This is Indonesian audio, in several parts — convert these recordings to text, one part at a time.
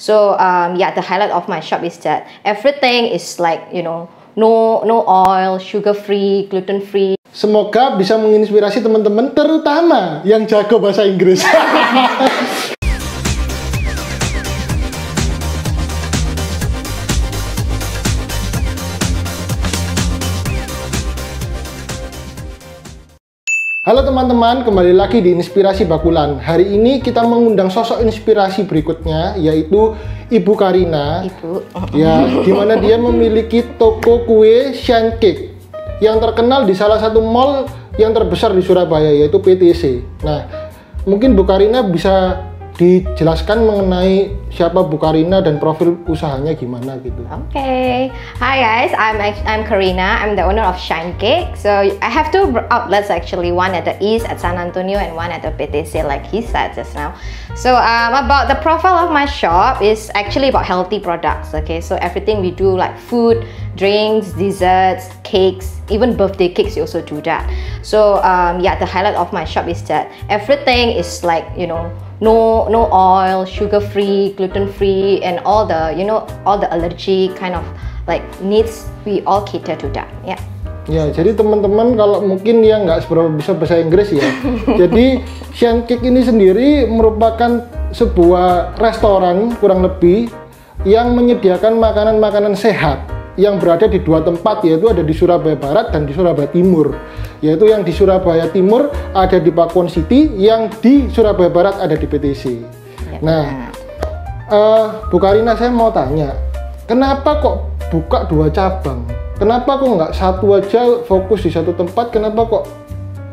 So yeah, the highlight of my shop is that everything is like, you know, no oil, sugar free, gluten free. Semoga bisa menginspirasi teman-teman, terutama yang jago bahasa Inggris. Halo teman-teman, kembali lagi di Inspirasi Bakulan. Hari ini kita mengundang sosok inspirasi berikutnya, yaitu Ibu Karina. Ya, di mana dia memiliki toko kue Shine Cake yang terkenal di salah satu mall yang terbesar di Surabaya, yaitu PTC. Nah, mungkin Bu Karina bisa dijelaskan mengenai siapa Bu Karina dan profil usahanya gimana gitu. Okay, hi guys, I'm Karina. I'm the owner of Shine Cake. So I have two outlets actually, one at the East at San Antonio and one at the PTC, like he said just now. So about the profile of my shop is actually about healthy products. Okay, so everything we do like food, drinks, desserts, cakes, even birthday cakes, we also do that. So yeah, the highlight of my shop is that everything is like, you know, no oil, sugar free, gluten free, and all the, you know, all the allergy kind of like needs, we all cater to that. Yeah. Ya, jadi teman-teman kalau mungkin yang nggak seberapa bisa bahasa Inggris ya, jadi Shine Cake ini sendiri merupakan sebuah restoran kurang lebih yang menyediakan makanan-makanan sehat yang berada di dua tempat, yaitu ada di Surabaya Barat dan di Surabaya Timur. Yaitu yang di Surabaya Timur ada di Pakuwon City, yang di Surabaya Barat ada di PTC. Ya, nah, Bu Karina, saya mau tanya, kenapa kok buka dua cabang? Kenapa kok nggak satu aja fokus di satu tempat? Kenapa kok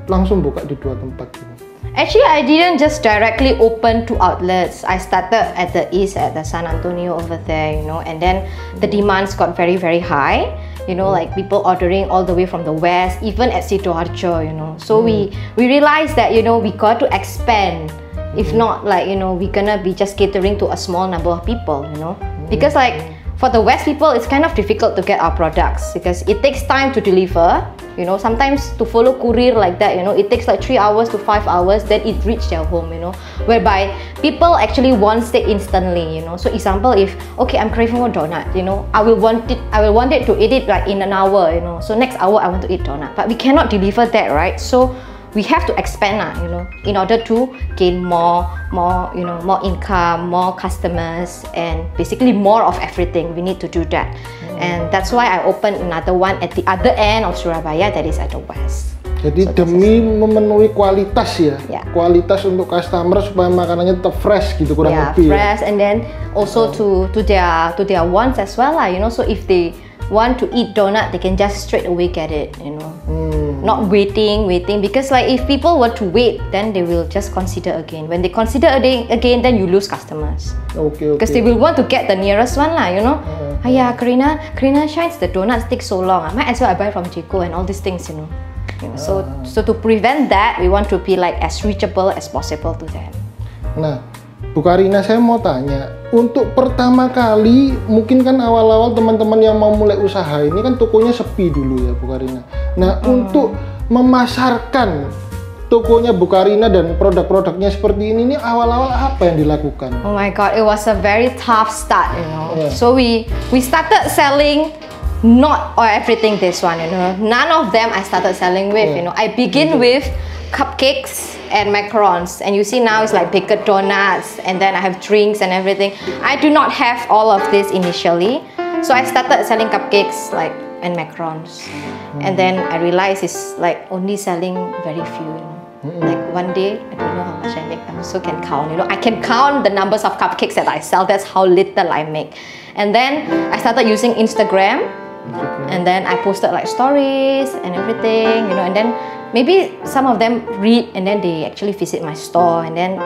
langsung buka di dua tempat? Actually, I didn't just directly open two outlets. I started at the East at the San Antonio over there, you know, and then the demands got very high. You know, like people ordering all the way from the West, even at Sidoarjo, you know. So we realized that, you know, we got to expand. If not, like, you know, we're gonna be just catering to a small number of people, you know. Because like for the West people, it's kind of difficult to get our products because it takes time to deliver. You know, sometimes to follow courier like that, you know, it takes like 3 hours to 5 hours, then it reach their home, you know, whereby people actually want it instantly, you know. So example, if okay, I'm craving for donut, you know, I will want it to eat it like in an hour, you know. So next hour I want to eat donut, but we cannot deliver that, right? So we have to expand, you know, in order to gain more, you know, more income, more customers, and basically more of everything. We need to do that, and that's why I opened another one at the other end of Surabaya, that is at the West. Jadi so demi memenuhi kualitas ya, kualitas untuk customer supaya makanannya tetap fresh gitu kurang lebih. Fresh, and then also to their wants as well, you know. So if they want to eat donut, they can just straight away get it, you know. Not waiting, because like if people were to wait, then they will just consider again. When they consider again, then you lose customers. Okay. Because they will want to get the nearest one lah, you know. Karina Shines, the donuts take so long. I might as well I buy from Jeko and all these things, you know. So to prevent that, we want to be like as reachable as possible to them. Nah, Bu Karina, saya mau tanya, untuk pertama kali, mungkin kan awal-awal teman-teman yang mau mulai usaha ini kan tokonya sepi dulu ya Bu Karina. Nah, untuk memasarkan tokonya Bu Karina dan produk-produknya seperti ini awal-awal apa yang dilakukan? Oh my God, it was a very tough start, you know. So we started selling not everything this one, you know. None of them I started selling with, you know. I begin with cupcakes and macarons, and you see now it's like baked donuts, and then I have drinks and everything. I do not have all of this initially, so I started selling cupcakes like and macarons, and then I realized it's like only selling very few, you know. Like one day I don't know how much I make. I also can count, you know. I can count the numbers of cupcakes that I sell. That's how little I make. And then I started using Instagram, and then I posted like stories and everything, you know, and then maybe some of them read and then they actually visit my store, and then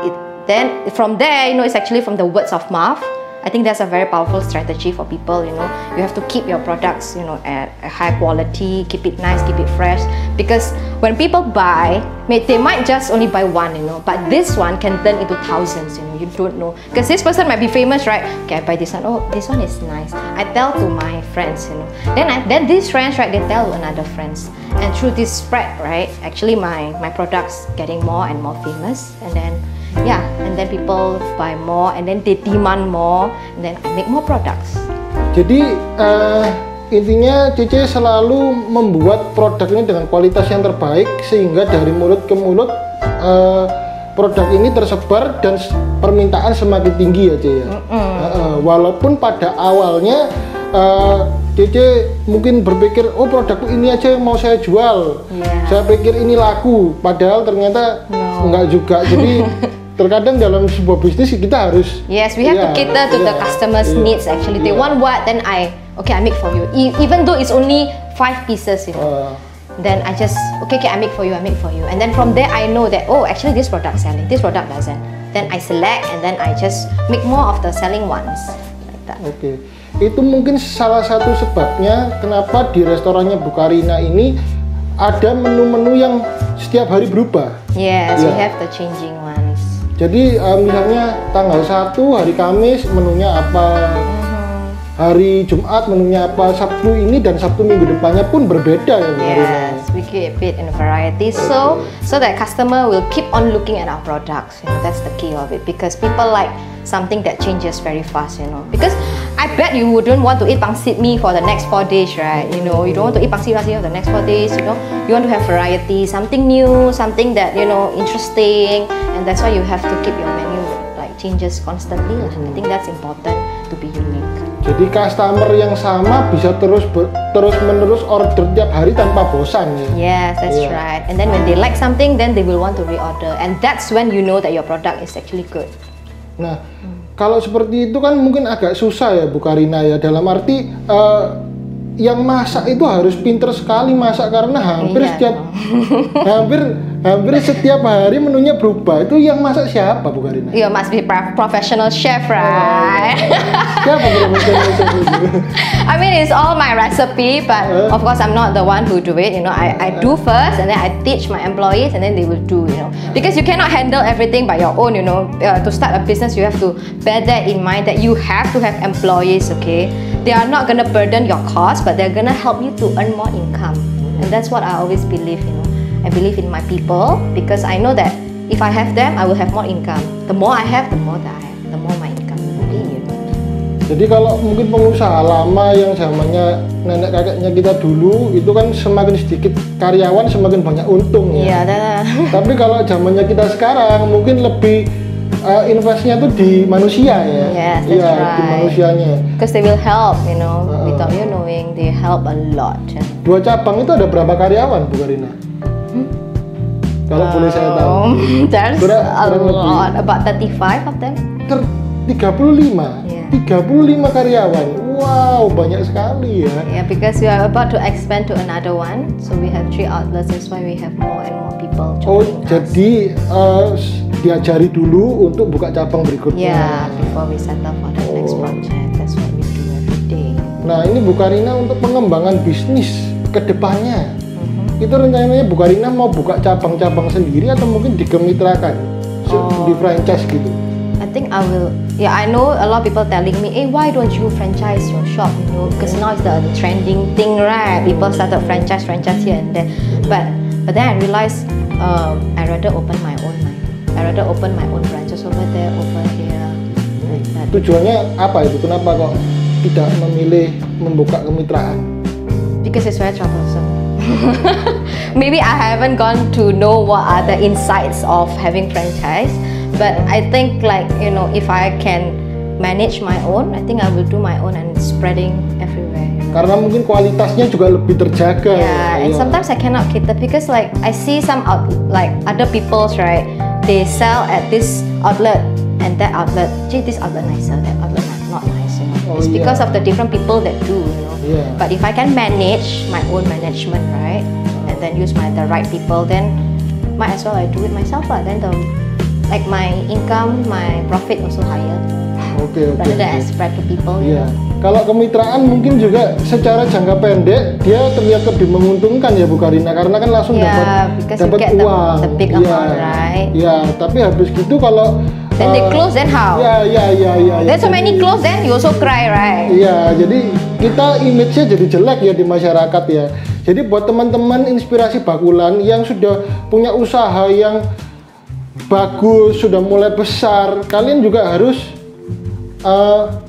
from there, you know, it's actually from the words of mouth. I think that's a very powerful strategy for people, you know. You have to keep your products, you know, at a high quality, keep it nice, keep it fresh, because when people buy, they might just only buy one, you know, but this one can turn into thousands, you know. You don't know, because this person might be famous, right? Okay, I buy this one. Oh, this one is nice. I tell to my friends, you know. Then these friends, right, they tell another friends, and through this spread, right, actually my products getting more and more famous, and then yeah, and then people buy more, and then they demand more, and then I make more products. Jadi intinya Cece selalu membuat produk ini dengan kualitas yang terbaik sehingga dari mulut ke mulut produk ini tersebar dan permintaan semakin tinggi ya Ce ya. Walaupun pada awalnya Cece mungkin berpikir, oh produkku ini aja yang mau saya jual, saya pikir ini laku, padahal ternyata enggak juga. Jadi terkadang dalam sebuah bisnis kita harus we have to cater to the customers' needs. Actually, they want what, then I make for you. Even though it's only 5 pieces, you know. Then I just okay, I make for you, and then from there I know that, oh, actually this product selling, this product doesn't. Then I select, and then I just make more of the selling ones, like that. Oke. Itu mungkin salah satu sebabnya kenapa di restorannya Bu Karina ini ada menu-menu yang setiap hari berubah. Yes, we have the changing ones. Jadi misalnya tanggal 1 hari Kamis menunya apa, hari Jumat menunya apa, Sabtu ini dan Sabtu minggu depannya pun berbeda ya Bu Karina. Yes, we keep it in variety, so that customer will keep on looking at our products. You know, that's the key of it, because people like something that changes very fast. You know, because I bet you wouldn't want to eat pangsit mee for the next 4 days, right? You know, you don't want to eat pangsit mee for the next 4 days. You know, you want to have variety, something new, something that interesting, and that's why you have to keep your menu like changes constantly. I think that's important to be unique. Jadi customer yang sama bisa terus-menerus order tiap hari tanpa bosan ya. Yes, that's right. And then when they like something, then they will want to reorder, and that's when you know that your product is actually good. Nah, kalau seperti itu kan mungkin agak susah ya Bu Karina ya, dalam arti yang masak itu harus pinter sekali masak karena hampir setiap hari menunya berubah. Itu yang masak siapa Bu Karina? You must be professional chef, right? Siapa professional chef itu? I mean, it's all my recipe, but of course I'm not the one who do it. You know, I do first, and then I teach my employees, and then they will do. You know, because you cannot handle everything by your own. You know, to start a business, you have to bear that in mind that you have to have employees. Okay, they are not gonna burden your cost, but they're gonna help you to earn more income, and that's what I always believe. You know, I believe in my people because I know that if I have them, I will have more income. The more I have, the more that I have, the more my income will be. You know. Jadi kalau mungkin pengusaha lama yang zamannya nenek kakeknya kita dulu itu kan semakin sedikit karyawan semakin banyak untung ya. Tapi kalau zamannya kita sekarang mungkin lebih investnya tuh di manusia ya. Yes, that's right. Di manusianya. Because they will help, you know, without you knowing, they help a lot. 2 cabang itu ada berapa karyawan Bu Karina? Kalau boleh saya tahu. There's a lot, about 35 of them. 35? 35 karyawan. Wow, banyak sekali ya. Yeah, because we are about to expand to another one, so we have 3 outlets. That's why we have more and more people joining us. Jadi diajari dulu untuk buka cabang berikutnya. Yeah, before we settle for the next project. That's what we do every day. Nah, ini Bu Karina untuk pengembangan bisnis ke depannya. Itu rencananya Bu Karina mau buka cabang-cabang sendiri atau mungkin dikemitrakan, di franchise gitu? I think I will. Yeah, I know a lot of people telling me, "Hey, why don't you franchise your shop?" You know, because now it's the trending thing, right? People started franchise here and there. But then I realized, I rather open my own. I rather open my own branches over there, over here, like that. Tujuannya apa itu? Kenapa kok tidak memilih membuka kemitraan? Because it's very troublesome. Maybe I haven't gone to know what are the insights of having franchise. But I think if I can manage my own, I think I will do my own and spreading everywhere. Karena mungkin kualitasnya juga lebih terjaga. Yeah, and sometimes I cannot cater because I see some other people's, right? They sell at this outlet and that outlet. Gee, this outlet nicer, that outlet not nice. You know? It's because of the different people that do. You know. Yeah. But if I can manage my own management, right, and then use the right people, then might as well I do it myself lah. Then my income, my profit also higher. Okay. Rather than I spread to people. Yeah. Kalau kemitraan mungkin juga secara jangka pendek dia terlihat lebih menguntungkan ya Bu Karina karena kan langsung dapat uang. The big amount, right? Ya, tapi habis gitu kalau then they close, then how? Ya. There's so many close, then you also cry, right? Iya, jadi kita image-nya jadi jelek ya di masyarakat ya. Jadi buat teman-teman inspirasi bakulan yang sudah punya usaha yang bagus, sudah mulai besar, kalian juga harus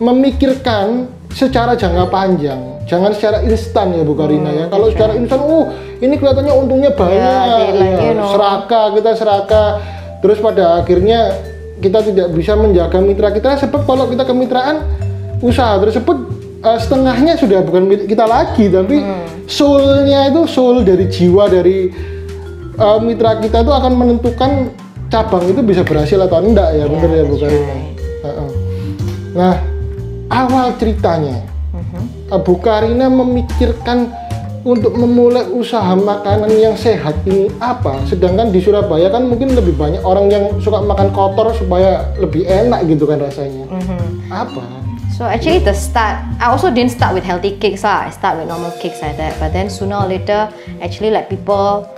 memikirkan secara jangka panjang. Jangan secara instan ya Bu Karina ya. Kalau secara instan, ini kelihatannya untungnya banyak, kita serakah. Terus pada akhirnya kita tidak bisa menjaga mitra kita, sebab kalau kita kemitraan, usaha tersebut setengahnya sudah bukan milik kita lagi, tapi soul-nya itu, soul dari jiwa dari mitra kita itu akan menentukan cabang itu bisa berhasil atau enggak ya, bener ya Bu Karina. Nah, awal ceritanya Bu Karina memikirkan untuk memulai usaha makanan yang sehat ini apa? Sedangkan di Surabaya kan mungkin lebih banyak orang yang suka makan kotor supaya lebih enak gitu kan rasanya. Apa? So actually the start, I also didn't start with healthy cakes lah. I start with normal cakes like that. But then sooner or later, actually like people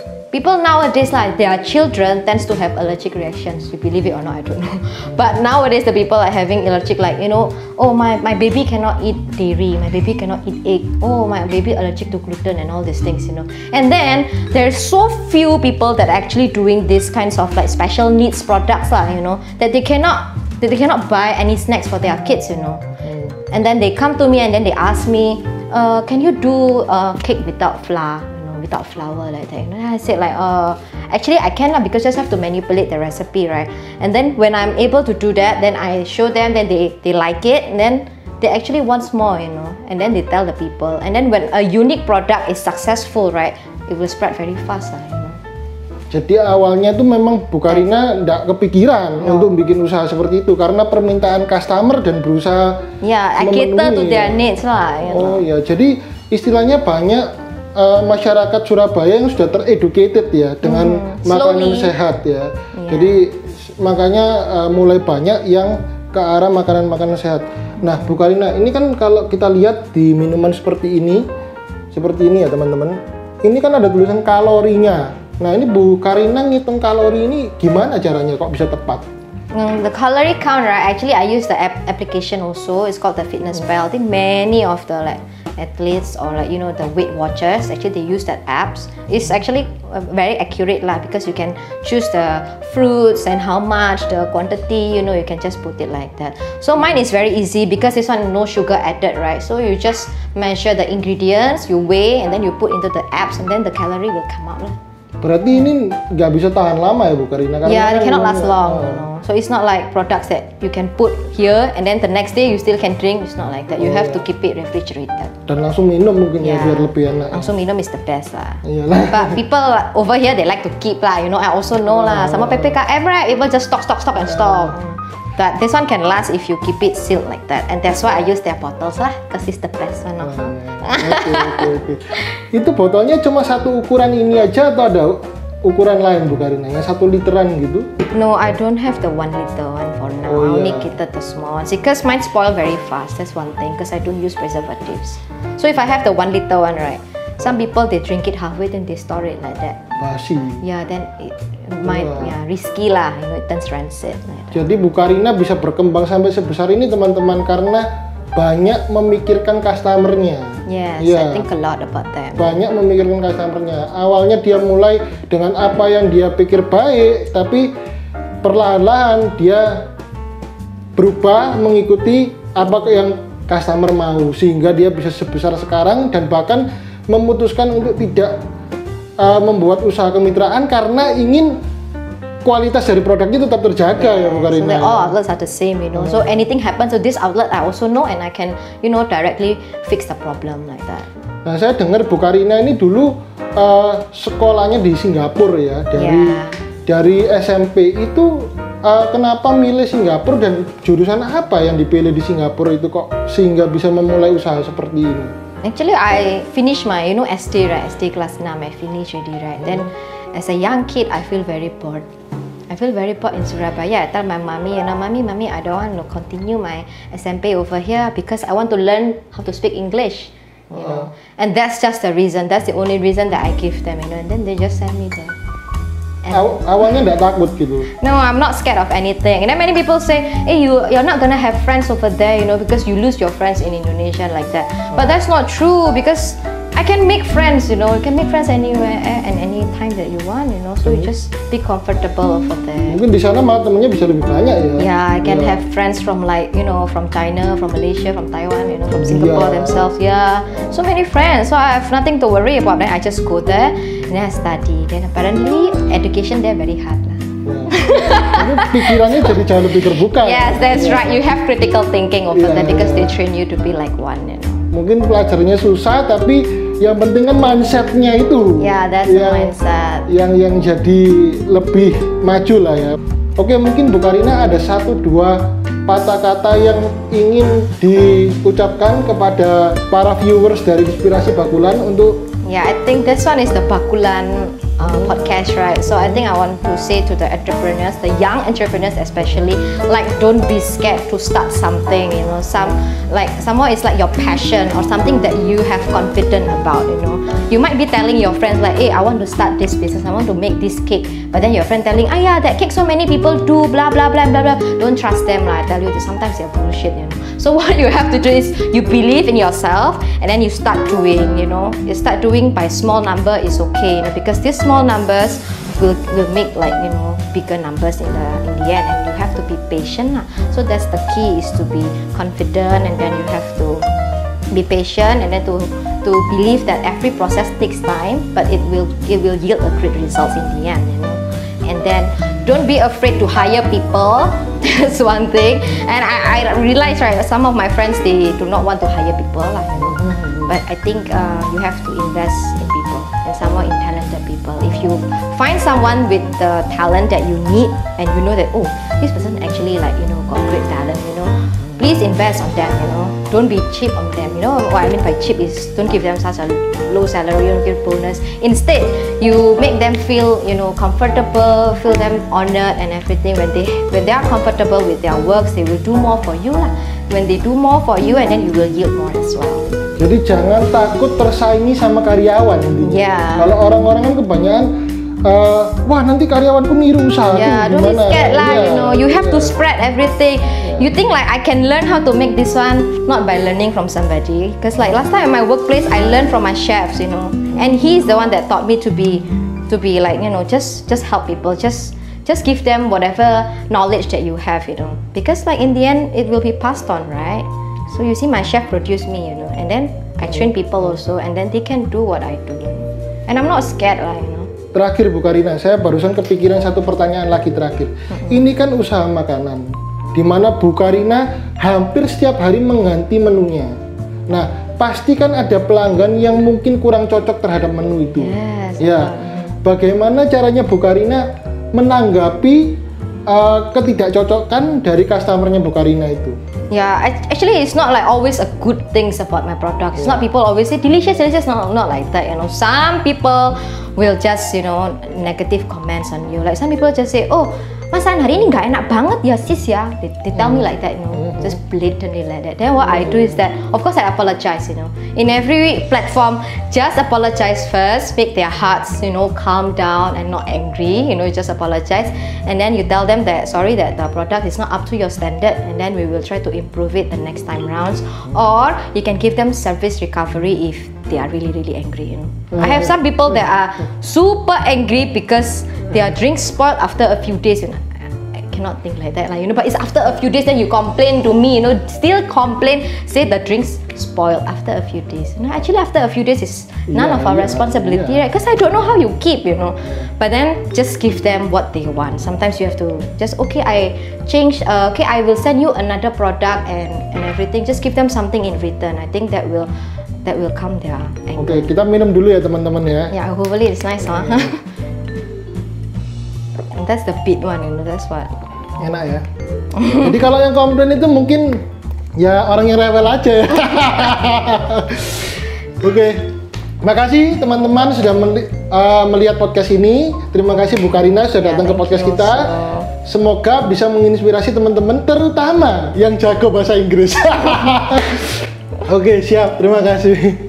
nowadays, like their children tends to have allergic reactions. You believe it or not, I don't know. But nowadays the people are having allergic, like, you know, oh my baby cannot eat dairy, my baby cannot eat egg, oh my baby allergic to gluten and all these things, you know. And then there's so few people that are actually doing these kinds of like special needs products lah, you know, that they cannot buy any snacks for their kids, you know. And then they come to me and then they ask me, can you do cake without flour? Without flour like that. And I said like, actually I can because just have to manipulate the recipe, right? And then when I'm able to do that, then I show them, then they like it, and then they actually want more, you know. And then they tell the people. And then when a unique product is successful, right, it will spread very fast, you know. Jadi awalnya tuh memang Bu Karina nggak kepikiran untuk bikin usaha seperti itu karena permintaan customer dan berusaha memenuhi. Cater to their needs lah. You know. Oh ya, jadi istilahnya banyak masyarakat Surabaya yang sudah tereducated ya dengan makanan sehat ya. Jadi makanya mulai banyak yang ke arah makanan-makanan sehat. Nah Bu Karina, ini kan kalau kita lihat di minuman seperti ini ya teman-teman, ini kan ada tulisan kalorinya. Nah ini Bu Karina ngitung kalori ini gimana caranya kok bisa tepat? The calorie count, right? Actually, I use the application also. It's called the FitnessPal. I think many of the like athletes or like, you know, the Weight Watchers, actually they use that apps. It's actually very accurate lah, because you can choose the fruits and how much, the quantity, you know, you can just put it like that. So mine is very easy because this one no sugar added, right? So you just measure the ingredients, you weigh, and then you put into the apps, and then the calorie will come out lah. Berarti ini nggak bisa tahan lama ya Bu Karina? Yeah, it cannot last long, you know. So it's not like products that you can put here and then the next day you still can drink. It's not like that. You have to keep it refrigerated. Dan langsung minum mungkin ya biar lebih enak. Langsung minum is the best lah. Iyalah. But people over here they like to keep lah. You know, I also know lah. Sama PPKM, right? People just stock and stock. But this one can last if you keep it sealed like that, and that's why I use their bottles lah, cause it's the best one. Okay. Itu botolnya cuma satu ukuran ini aja atau ada ukuran lain Bu Karina? Yang 1 literan gitu? No, I don't have the 1 liter one for now. I only cater the small ones because mine spoil very fast. That's one thing, because I don't use preservatives. So if I have the 1 liter one, right? Some people they drink it halfway then they store it like that. Basi. Yeah, then it might risky lah, you know, it turns rancid. Like Jadi Bu Karina bisa berkembang sampai sebesar ini teman-teman karena banyak memikirkan customernya. Yes, I think a lot about that. Banyak memikirkan customernya. Awalnya dia mulai dengan apa yang dia pikir baik, tapi perlahan-lahan dia berubah mengikuti apa yang customer mau sehingga dia bisa sebesar sekarang dan bahkan memutuskan untuk tidak membuat usaha kemitraan karena ingin kualitas dari produknya tetap terjaga ya Bu Karina. So that all outlets are the same, you know. So anything happens to this outlet, I also know and I can, you know, directly fix the problem like that. Nah, saya dengar Bu Karina ini dulu sekolahnya di Singapura ya, dari SMP itu kenapa milih Singapura dan jurusan apa yang dipilih di Singapura itu kok sehingga bisa memulai usaha seperti ini? Actually, I finished my, you know, SD, right? SD class 6, I finished already, right? Then, as a young kid, I feel very bored. I feel very bored in Surabaya. I tell my mommy, you know, mommy, I don't want to continue my SMP over here because I want to learn how to speak English, you know. And that's just the reason. That's the only reason that I give them, you know. And then they just send me there. Awalnya nggak takut gitu? No, I'm not scared of anything. And then many people say, hey, you're not gonna have friends over there, you know, because you lose your friends in Indonesia like that. But that's not true because I can make friends, you know. You can make friends anywhere and any time that you want, you know. So you just be comfortable over there. Mungkin di sana malah temennya bisa lebih banyak ya. Yeah, I can have friends from like, you know, from China, from Malaysia, from Taiwan, you know, from Singapore themselves. Yeah, so many friends. So I have nothing to worry about. Then I just go there and then I study. Then apparently education there very hard lah. Tapi pikirannya jadi jauh lebih terbuka. Yes, that's right. You have critical thinking over there because they train you to be like one, you know. Mungkin pelajarannya susah, tapi yang penting kan mindsetnya itu. Yeah, that's the mindset. Yang jadi lebih maju lah ya. Oke, mungkin Bu Karina ada 1-2 patah kata yang ingin diucapkan kepada para viewers dari Inspirasi Bakulan untuk. Yeah, I think this one is the Bakulan podcast, right? So I think I want to say to the entrepreneurs, the young entrepreneurs especially, like don't be scared to start something, you know. Somehow it's like your passion or something that you have confidence about, you know. You might be telling your friends like, hey, I want to start this business, I want to make this cake, but then your friend telling, yeah, that cake so many people do, blah blah blah blah blah. Don't trust them lah. I tell you, sometimes they're bullshit, you know. So what you have to do is you believe in yourself and then you start doing, you know. You start doing by small number is okay, you know, because these small numbers will make like, you know, bigger numbers in the end, and you have to be patient lah. So that's the key, is to be confident, and then you have to be patient, and then to believe that every process takes time, but it will yield a great results in the end, you know. And then don't be afraid to hire people. That's one thing. And I realize, right, some of my friends, they do not want to hire people lah, you know. But I think you have to invest in people, and someone in talented people. If you find someone with the talent that you need, and you know that, oh, this person actually, like, you know, got great talent, you know, please invest on them, you know. Don't be cheap on them, you know. What I mean by cheap is don't give them such a low salary, don't give bonus. Instead, you make them feel, you know, comfortable, feel them honored and everything. When they are comfortable with their works, they will do more for you lah. When they do more for you, and then you will yield more as well. Jadi jangan takut tersaingi sama karyawan intinya. Yeah. Kalau orang-orang kan kebanyakan, wah nanti karyawanku niru usaha. Yeah, don't be scared lah. You know, you have to spread everything. You think like I can learn how to make this one not by learning from somebody, because like last time in my workplace I learned from my chefs, you know, and he's the one that taught me to be like, you know, just help people, just give them whatever knowledge that you have, you know, because like in the end it will be passed on, right? So you see, my chef produced me, you know, and then I train people also, and then they can do what I do, and I'm not scared lah, you know. Terakhir Bu Karina, saya barusan kepikiran satu pertanyaan lagi terakhir. Ini kan usaha makanan, di mana Bu Karina hampir setiap hari mengganti menunya. Nah, pasti kan ada pelanggan yang mungkin kurang cocok terhadap menu itu. Yes. Ya, bagaimana caranya Bu Karina menanggapi ketidakcocokan dari customernya Bu Karina itu? Yeah, actually it's not like always a good things about my product. It's not people always say delicious, not like that, you know. Some people will just, you know, negative comments on you. Like some people just say, oh, masakan hari ini nggak enak banget ya sis ya. They tell me like that, you know, just blatantly like that. Then what I do is that, of course I apologize, you know. In every platform, just apologize first, make their hearts, you know, calm down and not angry, you know, just apologize. And then you tell them that, sorry, that the product is not up to your standard, and then we will try to improve it the next time rounds. Or you can give them service recovery if they are really, really angry, you know. I have some people that are super angry because their drinks spoiled after a few days, you know. I cannot think like that, like, you know, but it's after a few days, then you complain to me, you know, still complain, say the drinks spoiled after a few days. You know, actually after a few days is none of our responsibility, right? Because I don't know how you keep, you know. But then just give them what they want. Sometimes you have to just, okay, I change, okay, I will send you another product and everything. Just give them something in return. I think that will calm their anger. Oke, kita minum dulu ya teman-teman ya. Yeah, hopefully it's nice, huh? And that's the bit one, you know, that's what. Enak ya. Jadi kalau yang komplain itu mungkin ya orang yang rewel aja ya. Oke. Makasih teman-teman sudah melihat podcast ini. Terima kasih Bu Karina sudah datang ke podcast kita. Semoga bisa menginspirasi teman-teman, terutama yang jago bahasa Inggris. Oke, siap. Terima kasih.